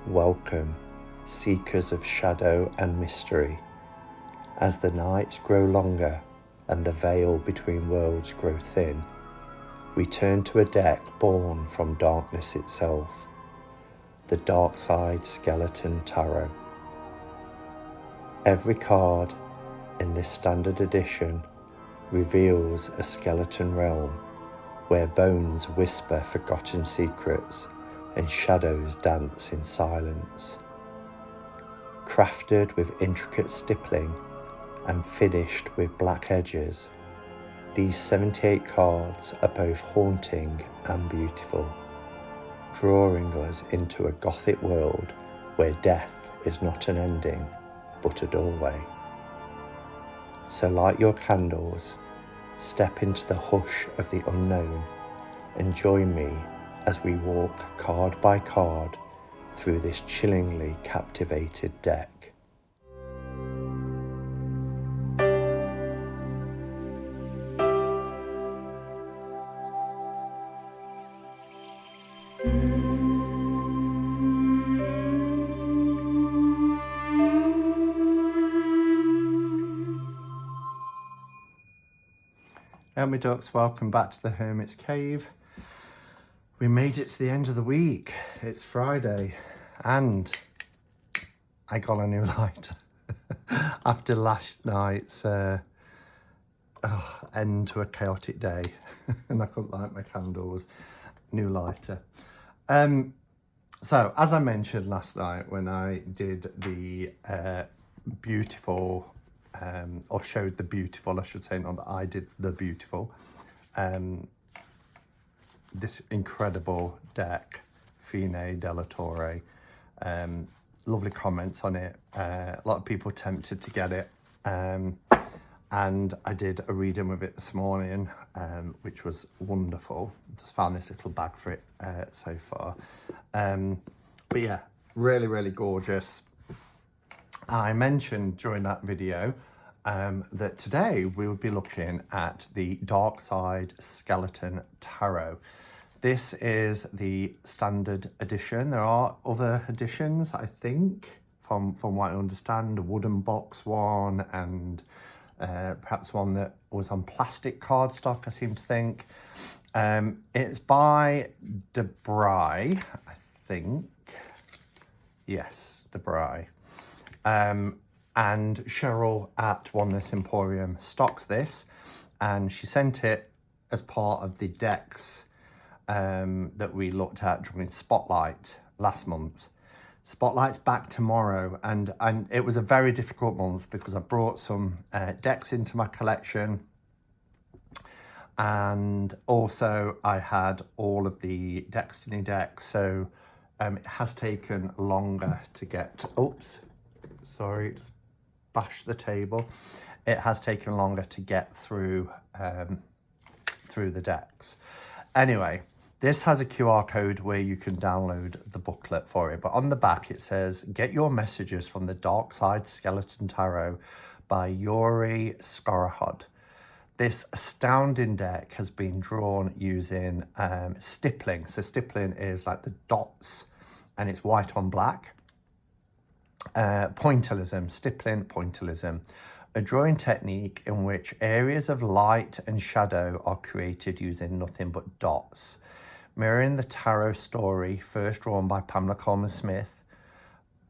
Welcome, seekers of shadow and mystery. As the nights grow longer and the veil between worlds grow thin, we turn to a deck born from darkness itself, the Darkside Skeleton Tarot. Every card in this standard edition reveals a skeleton realm where bones whisper forgotten secrets and shadows dance in silence. Crafted with intricate stippling and finished with black edges, these 78 cards are both haunting and beautiful, drawing us into a Gothic world where death is not an ending, but a doorway. So light your candles, step into the hush of the unknown, and join me as we walk card by card through this chillingly captivated deck. Hello, my ducks, welcome back to the Hermit's Cave. We made it to the end of the week. It's Friday and I got a new light after last night's end to a chaotic day and I couldn't light my candles. New lighter. So as I mentioned last night when I did the beautiful or showed the beautiful, I should say, not that I did the beautiful, this incredible deck, Fine della Torre. Lovely comments on it. A lot of people tempted to get it. And I did a reading with it this morning, which was wonderful. Just found this little bag for it so far. But yeah, really, really gorgeous. I mentioned during that video that today we would be looking at the Darkside Skeleton Tarot. This is the standard edition. There are other editions, I think, from what I understand, a wooden box one and perhaps one that was on plastic cardstock, I seem to think. It's by Brigh, I think. Yes, Brigh. And Cheryl at Oneness Emporium stocks this, and she sent it as part of the decks that we looked at during Spotlight last month. Spotlight's back tomorrow, and it was a very difficult month because I brought some decks into my collection, and also I had all of the Destiny decks, so it has taken longer to get, oops, sorry, just bash the table. It has taken longer to get through the decks. Anyway, this has a QR code where you can download the booklet for it, but on the back it says, get your messages from the Darkside Skeleton Tarot by Yury Skorohod. This astounding deck has been drawn using stippling. So stippling is like the dots and it's white on black. Pointillism, stippling pointillism, a drawing technique in which areas of light and shadow are created using nothing but dots. Mirroring the tarot story first drawn by Pamela Coleman Smith.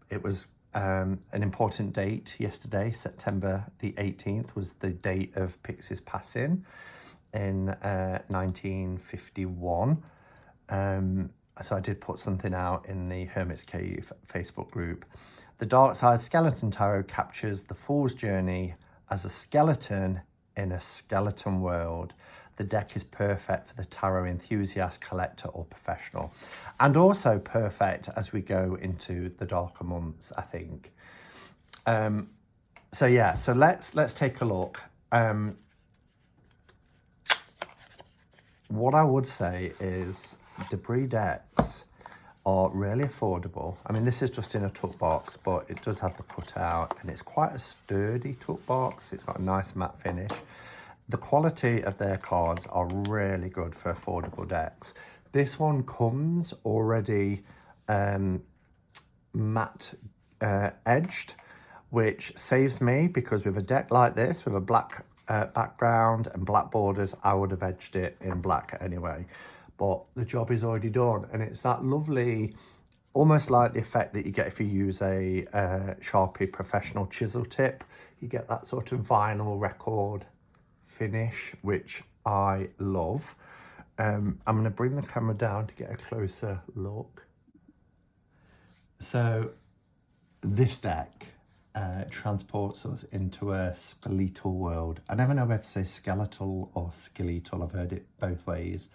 It was an important date yesterday, September the 18th was the date of Pixie's passing in 1951. So I did put something out in the Hermit's Cave Facebook group. The Darkside Skeleton Tarot captures the fool's journey as a skeleton in a skeleton world. The deck is perfect for the tarot enthusiast, collector or professional, and also perfect as we go into the darker months, I think. So yeah, so let's take a look. What I would say is the Brigh decks are really affordable. I mean, this is just in a tuck box, but it does have the cutout and it's quite a sturdy tuck box. It's got a nice matte finish. The quality of their cards are really good for affordable decks. This one comes already matte edged, which saves me, because with a deck like this, with a black background and black borders, I would have edged it in black anyway. But the job is already done, and it's that lovely, almost like the effect that you get if you use a Sharpie professional chisel tip. You get that sort of vinyl record finish, which I love. I'm going to bring the camera down to get a closer look. So this deck transports us into a skeletal world. I never know whether to say skeletal or skeletal. I've heard it both ways.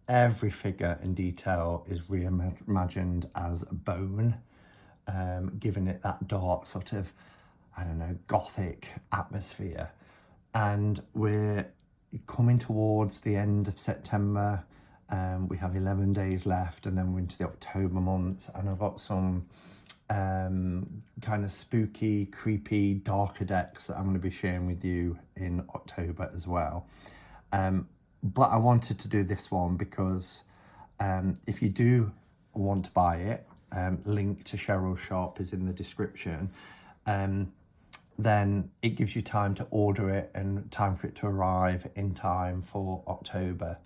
Every figure and detail is reimagined as bone, giving it that dark sort of, I don't know, Gothic atmosphere. And we're coming towards the end of September. We have 11 days left, and then we're into the October months, and I've got some kind of spooky, creepy, darker decks that I'm going to be sharing with you in October as well. But I wanted to do this one because if you do want to buy it, link to Cheryl's shop is in the description, then it gives you time to order it and time for it to arrive in time for October.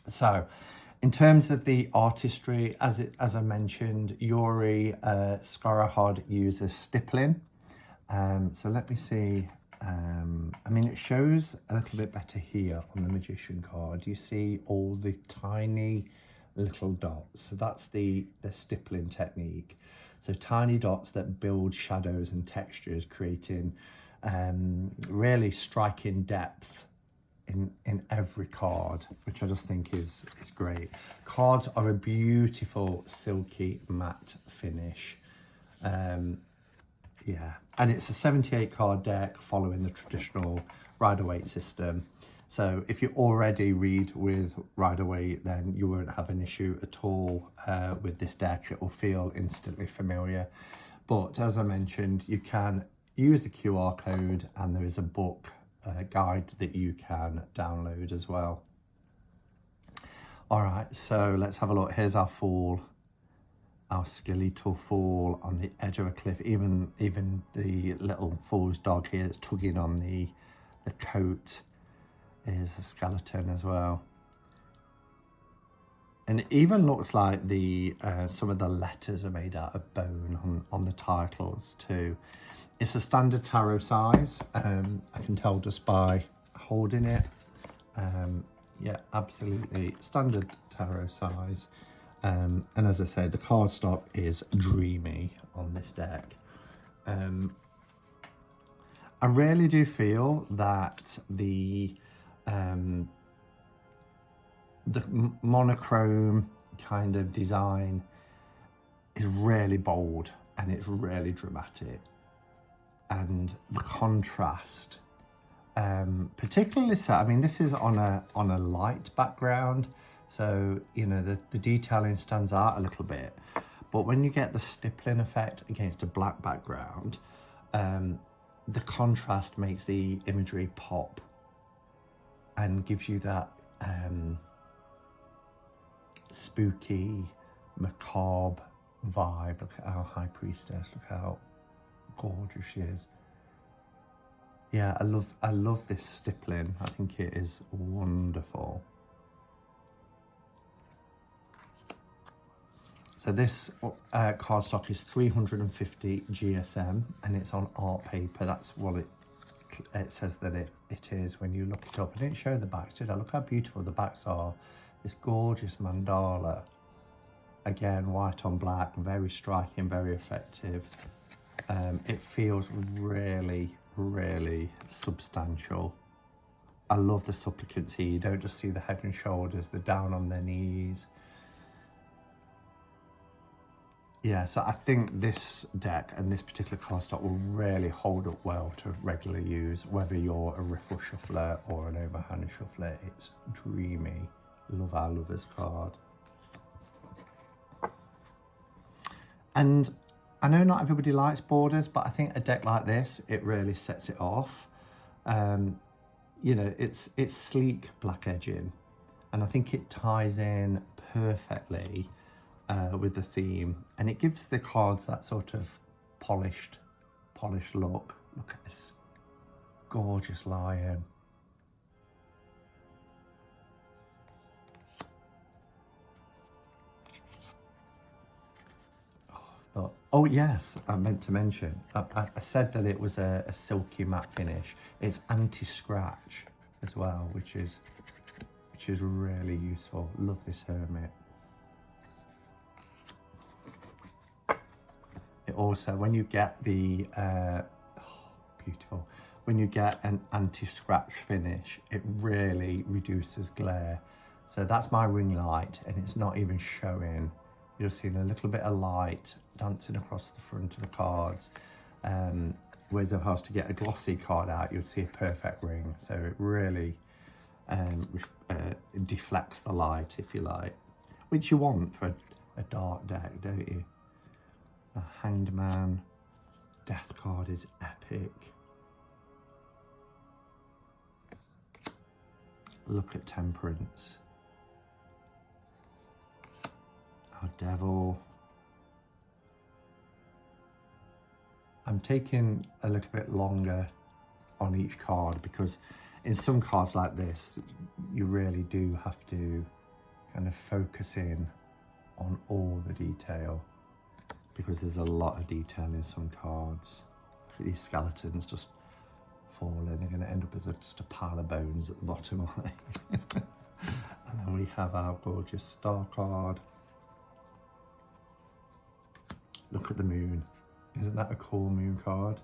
So in terms of the artistry, as I mentioned, Yury Skorohod uses stippling. So let me see. I mean, it shows a little bit better here on the Magician card. You see all the tiny little dots. So that's the stippling technique. So tiny dots that build shadows and textures, creating really striking depth in every card, which I just think is great. Cards are a beautiful silky matte finish. Yeah, and it's a 78 card deck following the traditional Rider-Waite system. So if you already read with Rider-Waite, then you won't have an issue at all with this deck. It will feel instantly familiar. But as I mentioned, you can use the QR code, and there is a book guide that you can download as well. All right, so let's have a look. Here's our fall, our skeletal fall on the edge of a cliff. Even the little fool's dog here that's tugging on the coat is a skeleton as well. And it even looks like the some of the letters are made out of bone on the titles too. It's a standard tarot size. I can tell just by holding it. Yeah, absolutely standard tarot size. And as I say, the cardstock is dreamy on this deck. I really do feel that the monochrome kind of design is really bold, and it's really dramatic, and the contrast, particularly so. I mean, this is on a light background, so you know the detailing stands out a little bit, but when you get the stippling effect against a black background, the contrast makes the imagery pop and gives you that spooky, macabre vibe. Look at our high priestess, look how gorgeous she is. Yeah, I love this stippling. I think it is wonderful. So this cardstock is 350 GSM, and it's on art paper. That's what it says that it is when you look it up. I didn't show the backs, did I? Look how beautiful the backs are. This gorgeous mandala. Again, white on black, very striking, very effective. It feels really, really substantial. I love the supplicants here. You don't just see the head and shoulders, they're down on their knees. Yeah, so I think this deck and this particular cardstock will really hold up well to regular use, whether you're a riffle shuffler or an overhand shuffler. It's dreamy. Love our lovers card. And I know not everybody likes borders, but I think a deck like this, it really sets it off. You know, it's sleek black edging, and I think it ties in perfectly with the theme, and it gives the cards that sort of polished look. Look at this gorgeous lion. Oh yes, I meant to mention, I said that it was a silky matte finish. It's anti-scratch as well, which is really useful. Love this hermit. It also, when you get the beautiful, when you get an anti-scratch finish, it really reduces glare. So that's my ring light, and it's not even showing. You're seeing a little bit of light dancing across the front of the cards. Whereas if I was to get a glossy card out, you'd see a perfect ring. So it really deflects the light, if you like, which you want for a dark deck, don't you? A Hanged Man death card is epic. Look at Temperance. Our Devil. I'm taking a little bit longer on each card because in some cards like this, you really do have to kind of focus in on all the detail, because there's a lot of detail in some cards. Look at these skeletons just falling. They're going to end up as just a pile of bones at the bottom, aren't they? And then we have our gorgeous star card. Look at the moon. Isn't that a cool moon card?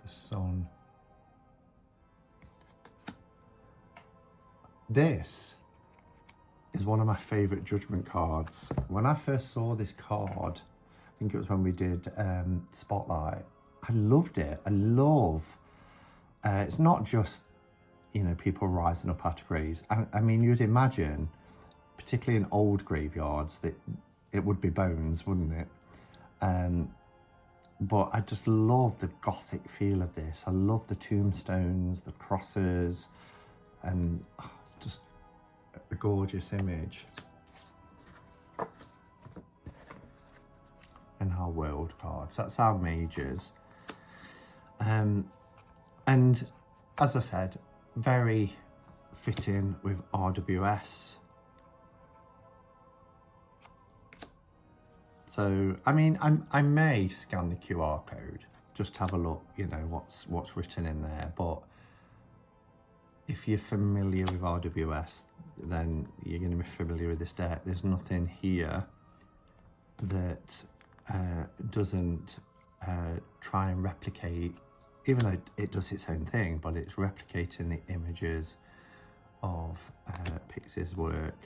The sun. This is one of my favourite judgment cards. When I first saw this card, I think it was when we did Spotlight, I loved it. I love, it's not just, you know, people rising up out of graves. I mean, you'd imagine, particularly in old graveyards, that it would be bones, wouldn't it? But I just love the Gothic feel of this. I love the tombstones, the crosses, and it's just a gorgeous image. And our world cards, that's our majors. And as I said, very fitting with RWS. So, I mean, I may scan the QR code, just to have a look, you know, what's written in there. But if you're familiar with RWS, then you're going to be familiar with this deck. There's nothing here that doesn't try and replicate, even though it does its own thing, but it's replicating the images of Pixie's work.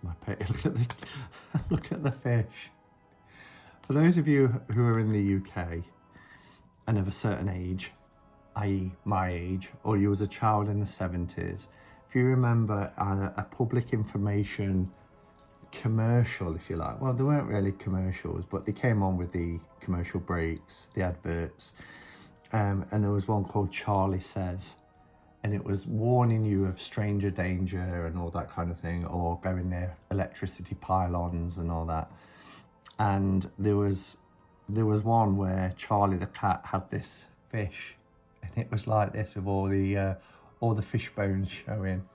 My pet. Look at the fish. For those of you who are in the UK and of a certain age, i.e. my age, or you was a child in the 70s, if you remember a public information commercial, if you like, well, they weren't really commercials, but they came on with the commercial breaks, the adverts, and there was one called Charlie Says, and it was warning you of stranger danger and all that kind of thing, or going near electricity pylons and all that. And there was one where Charlie the cat had this fish, and it was like this with all the fish bones showing.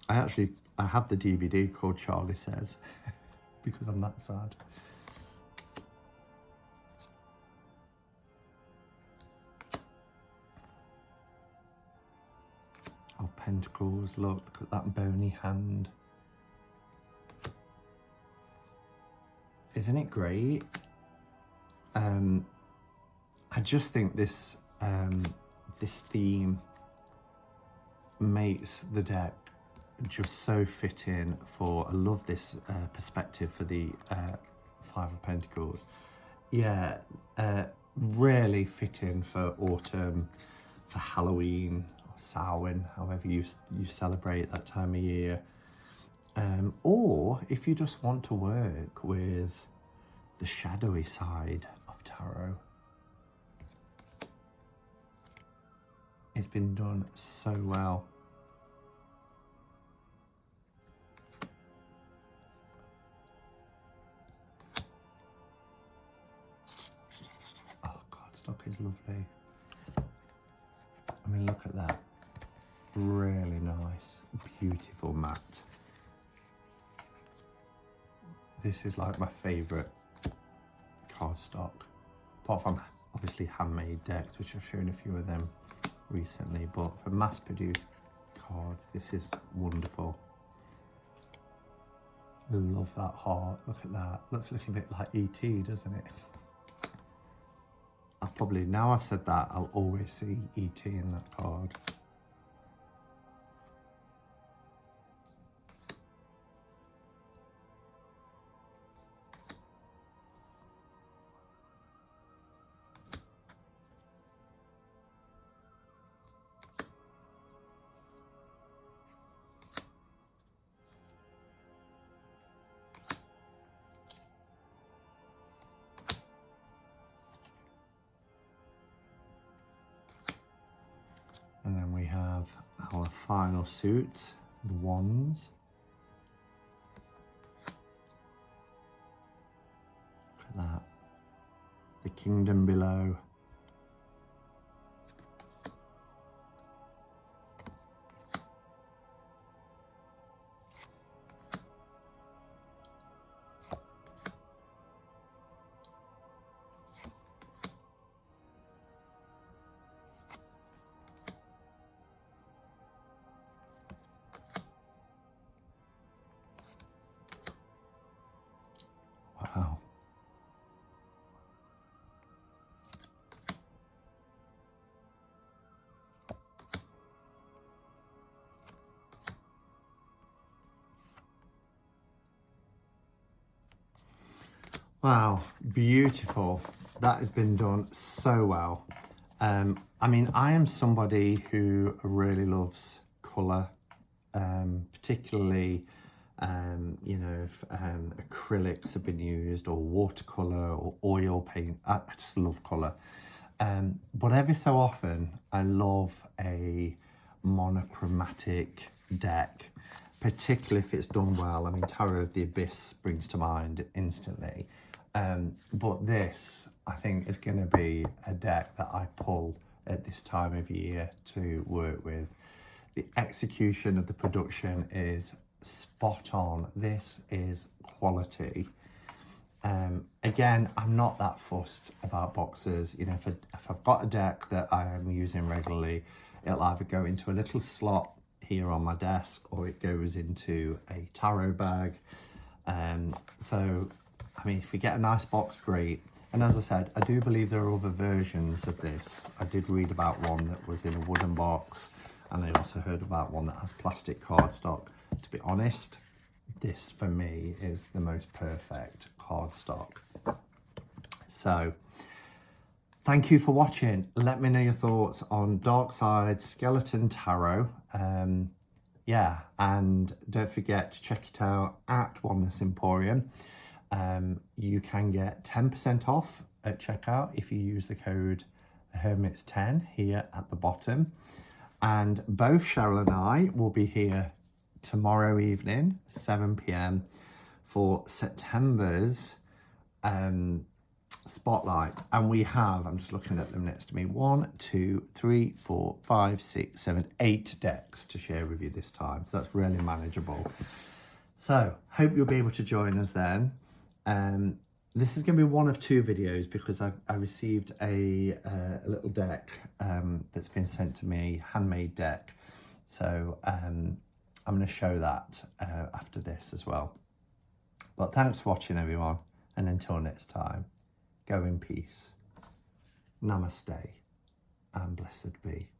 I have the DVD called Charlie Says because I'm that sad. Oh, pentacles, look at that bony hand. Isn't it great? I just think this this theme makes the deck just so fitting for, I love this perspective for the Five of Pentacles. Yeah, really fitting for autumn, for Halloween, Samhain, however you celebrate that time of year, or if you just want to work with the shadowy side of tarot. It's been done so well. Oh, cardstock is lovely. I mean, look at that. Really nice, beautiful matte. This is like my favourite cardstock, apart from obviously handmade decks, which I've shown a few of them recently, but for mass-produced cards, this is wonderful. I love that heart. Look at that. Looks a little bit like E.T., doesn't it? I'll probably, now I've said that, I'll always see E.T. in that card. And then we have our final suit, the wands. Look at that. The kingdom below. Wow. Wow, beautiful. That has been done so well. I mean, I am somebody who really loves colour, particularly you know, if acrylics have been used, or watercolour, or oil paint. I just love colour. But every so often, I love a monochromatic deck, particularly if it's done well. I mean, Tarot of the Abyss springs to mind instantly. But this, I think, is going to be a deck that I pull at this time of year to work with. The execution of the production is spot on. This is quality. Again, I'm not that fussed about boxes. You know, if I've got a deck that I am using regularly, it'll either go into a little slot here on my desk, or it goes into a tarot bag. So, I mean, if we get a nice box, great. And as I said, I do believe there are other versions of this. I did read about one that was in a wooden box, and I also heard about one that has plastic cardstock. To be honest, this for me is the most perfect cardstock. So, thank you for watching. Let me know your thoughts on Darkside Skeleton Tarot. Yeah, and don't forget to check it out at Oneness Emporium. You can get 10% off at checkout if you use the code Hermits10 here at the bottom. And both Cheryl and I will be here tomorrow evening, 7 p.m, for September's spotlight. And we have, I'm just looking at them next to me, 1, 2, 3, 4, 5, 6, 7, 8 decks to share with you this time. So that's really manageable. So hope you'll be able to join us then. This is going to be one of 2 videos, because I received a little deck that's been sent to me, handmade deck. So I'm going to show that after this as well. But thanks for watching, everyone, and until next time, go in peace. Namaste and blessed be.